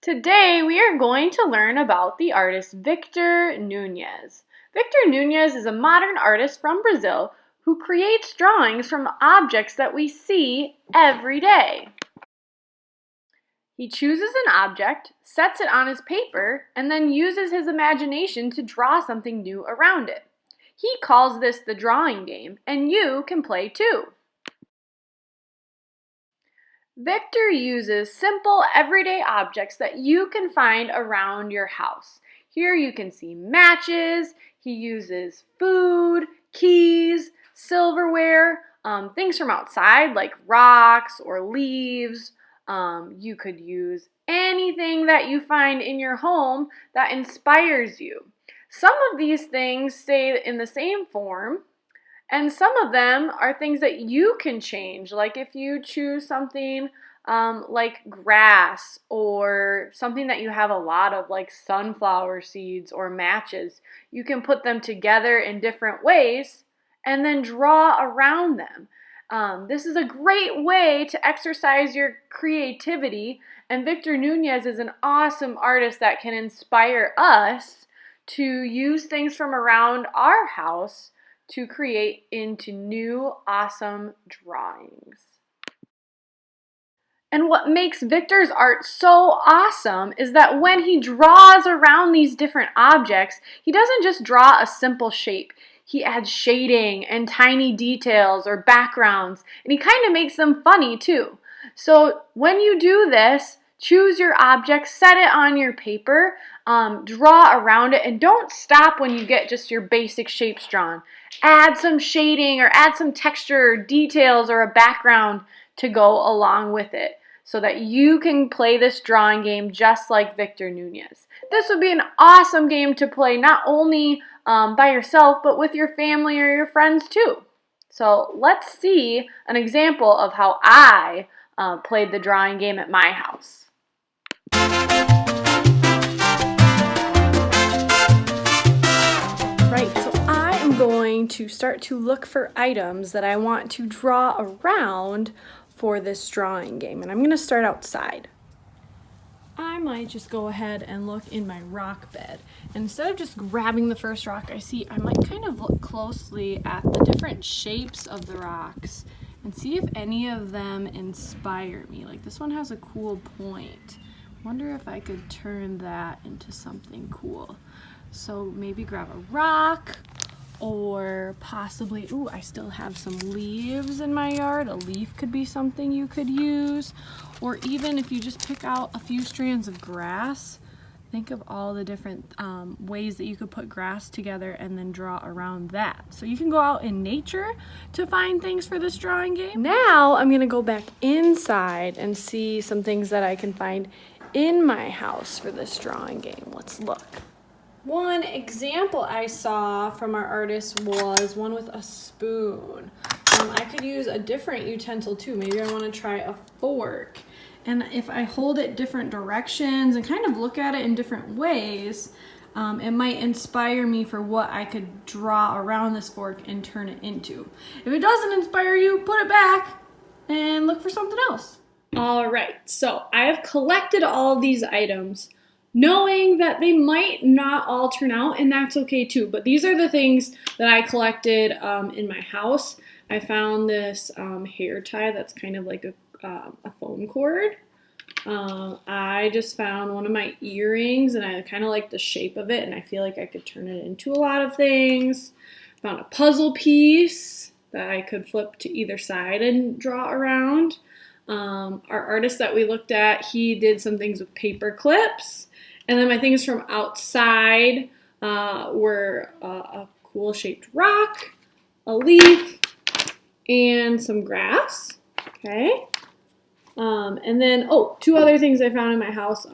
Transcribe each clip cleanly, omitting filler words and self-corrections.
Today we are going to learn about the artist Victor Nunes. Victor Nunes is a modern artist from Brazil who creates drawings from objects that we see every day. He chooses an object, sets it on his paper, and then uses his imagination to draw something new around it. He calls this the drawing game, and you can play too. Victor uses simple, everyday objects that you can find around your house. Here you can see matches, he uses food, keys, silverware, things from outside like rocks or leaves. You could use anything that you find in your home that inspires you. Some of these things stay in the same form, and some of them are things that you can change, like if you choose something like grass or something that you have a lot of, like sunflower seeds or matches. You can put them together in different ways and then draw around them. This is a great way to exercise your creativity, and Victor Nunes is an awesome artist that can inspire us to use things from around our house to create into new, awesome drawings. And what makes Victor's art so awesome is that when he draws around these different objects, he doesn't just draw a simple shape. He adds shading and tiny details or backgrounds, and he kind of makes them funny too. So when you do this, choose your object, set it on your paper, draw around it, and don't stop when you get just your basic shapes drawn. Add some shading or add some texture or details or a background to go along with it so that you can play this drawing game just like Victor Nunes. This would be an awesome game to play not only by yourself but with your family or your friends too. So let's see an example of how I played the drawing game at my house. Right, so I am going to start to look for items that I want to draw around for this drawing game, and I'm going to start outside. I might just go ahead and look in my rock bed. And instead of just grabbing the first rock I see, I might kind of look closely at the different shapes of the rocks and see if any of them inspire me. Like this one has a cool point. Wonder if I could turn that into something cool. So maybe grab a rock, or possibly, I still have some leaves in my yard. A leaf could be something you could use. Or even if you just pick out a few strands of grass, think of all the different ways that you could put grass together and then draw around that. So you can go out in nature to find things for this drawing game. Now I'm gonna go back inside and see some things that I can find in my house for this drawing game. Let's look. One example I saw from our artist was one with a spoon. I could use a different utensil too. Maybe I want to try a fork. And if I hold it different directions and kind of look at it in different ways, it might inspire me for what I could draw around this fork and turn it into. If it doesn't inspire you, put it back and look for something else. All right, so I have collected all of these items, knowing that they might not all turn out, and that's okay too. But these are the things that I collected in my house. I found this hair tie that's kind of like a phone cord. I just found one of my earrings, and I kind of like the shape of it, and I feel like I could turn it into a lot of things. Found a puzzle piece that I could flip to either side and draw around. Our artist that we looked at, he did some things with paper clips. And then my things from outside were a cool shaped rock, a leaf, and some grass. Okay. And then, two other things I found in my house.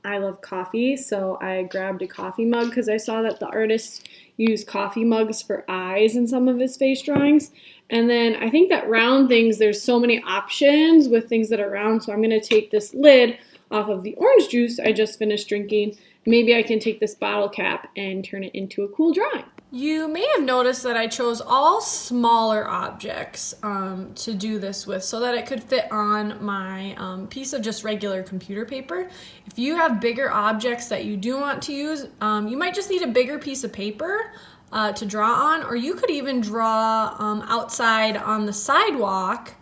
I love coffee, so I grabbed a coffee mug because I saw that the artist used coffee mugs for eyes in some of his face drawings. And then I think that round things, there's so many options with things that are round, so I'm going to take this lid, off of the orange juice I just finished drinking, maybe I can take this bottle cap and turn it into a cool drawing. You may have noticed that I chose all smaller objects to do this with so that it could fit on my piece of just regular computer paper. If you have bigger objects that you do want to use, you might just need a bigger piece of paper to draw on, or you could even draw outside on the sidewalk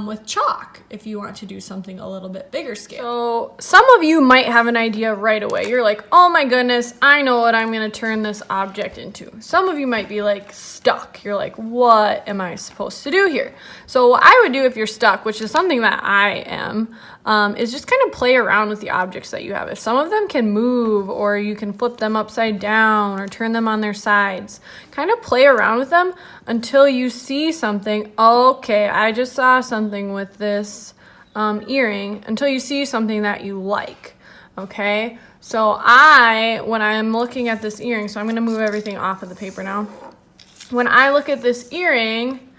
with chalk if you want to do something a little bit bigger scale. So some of you might have an idea right away. You're like, oh my goodness, I know what I'm going to turn this object into. Some of you might be like stuck. You're like, what am I supposed to do here? So what I would do if you're stuck, which is something that I am, is just kind of play around with the objects that you have. If some of them can move, or you can flip them upside down or turn them on their sides, kind of play around with them until you see something. Okay, I just saw something with this earring, until you see something that you like. Okay, so when I'm looking at this earring, so I'm going to move everything off of the paper now. When I look at this earring,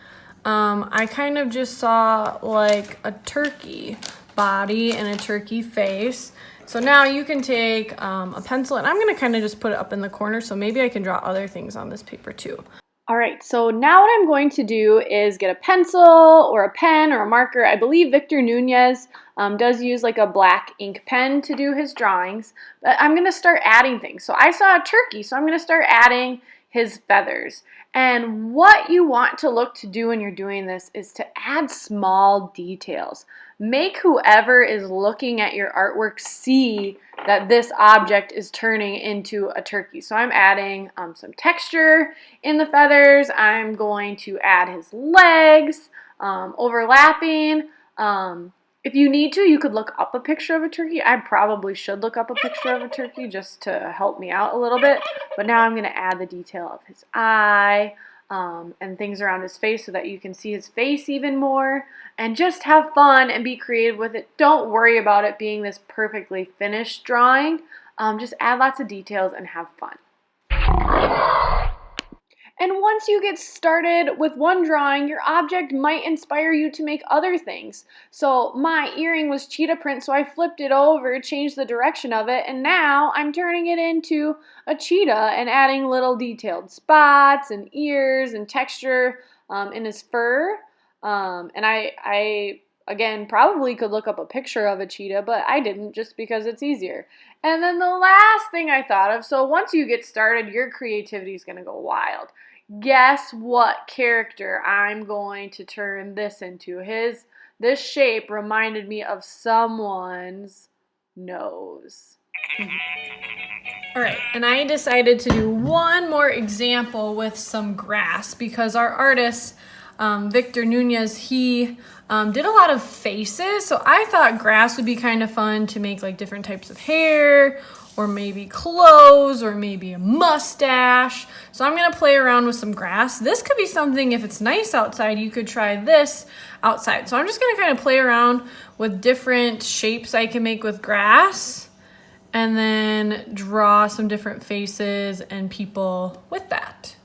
I kind of just saw like a turkey body and a turkey face. So now you can take a pencil, and I'm going to kind of just put it up in the corner, so maybe I can draw other things on this paper too. All right, so now what I'm going to do is get a pencil or a pen or a marker. I believe Victor Nunes does use like a black ink pen to do his drawings, but I'm going to start adding things. So I saw a turkey, so I'm going to start adding his feathers. And what you want to look to do when you're doing this is to add small details. Make whoever is looking at your artwork see that this object is turning into a turkey. So I'm adding some texture in the feathers. I'm going to add his legs, overlapping. If you need to, you could look up a picture of a turkey. I probably should look up a picture of a turkey just to help me out a little bit. But now I'm going to add the detail of his eye and things around his face so that you can see his face even more. And just have fun and be creative with it. Don't worry about it being this perfectly finished drawing. Just add lots of details and have fun. And once you get started with one drawing, your object might inspire you to make other things. So my earring was cheetah print, so I flipped it over, changed the direction of it, and now I'm turning it into a cheetah and adding little detailed spots and ears and texture in his fur. And I again, probably could look up a picture of a cheetah, but I didn't just because it's easier. And then the last thing I thought of, so once you get started, your creativity is going to go wild. Guess what character I'm going to turn this into? This shape reminded me of someone's nose. All right, and I decided to do one more example with some grass because our artist, Victor Nunes, he did a lot of faces, so I thought grass would be kind of fun to make like different types of hair, or maybe clothes, or maybe a mustache. So I'm gonna play around with some grass. This could be something, if it's nice outside, you could try this outside. So I'm just gonna kind of play around with different shapes I can make with grass, and then draw some different faces and people with that.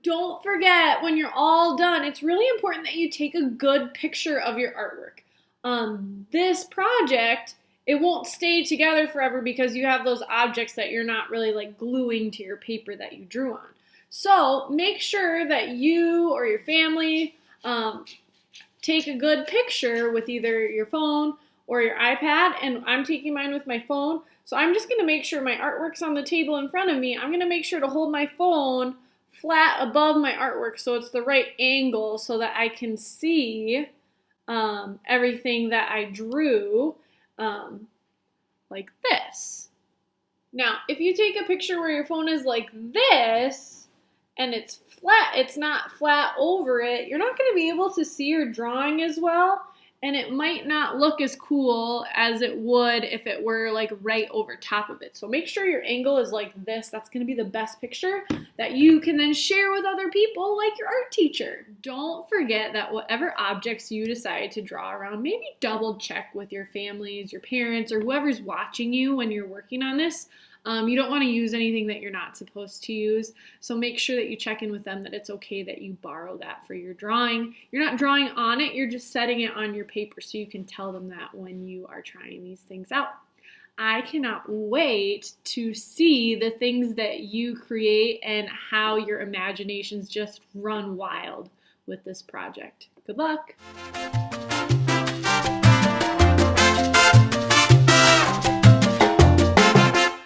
Don't forget, when you're all done, it's really important that you take a good picture of your artwork. This project, it won't stay together forever because you have those objects that you're not really like gluing to your paper that you drew on. So make sure that you or your family take a good picture with either your phone or your iPad, and I'm taking mine with my phone. So I'm just gonna make sure my artwork's on the table in front of me. I'm gonna make sure to hold my phone flat above my artwork so it's the right angle so that I can see everything that I drew like this. Now, if you take a picture where your phone is like this and it's flat, it's not flat over it, you're not going to be able to see your drawing as well, and it might not look as cool as it would if it were like right over top of it. So make sure your angle is like this. That's going to be the best picture that you can then share with other people, like your art teacher. Don't forget that whatever objects you decide to draw around, maybe double check with your families, your parents, or whoever's watching you when you're working on this. You don't want to use anything that you're not supposed to use, so make sure that you check in with them that it's okay that you borrow that for your drawing. You're not drawing on it, you're just setting it on your paper so you can tell them that when you are trying these things out. I cannot wait to see the things that you create and how your imaginations just run wild with this project. Good luck!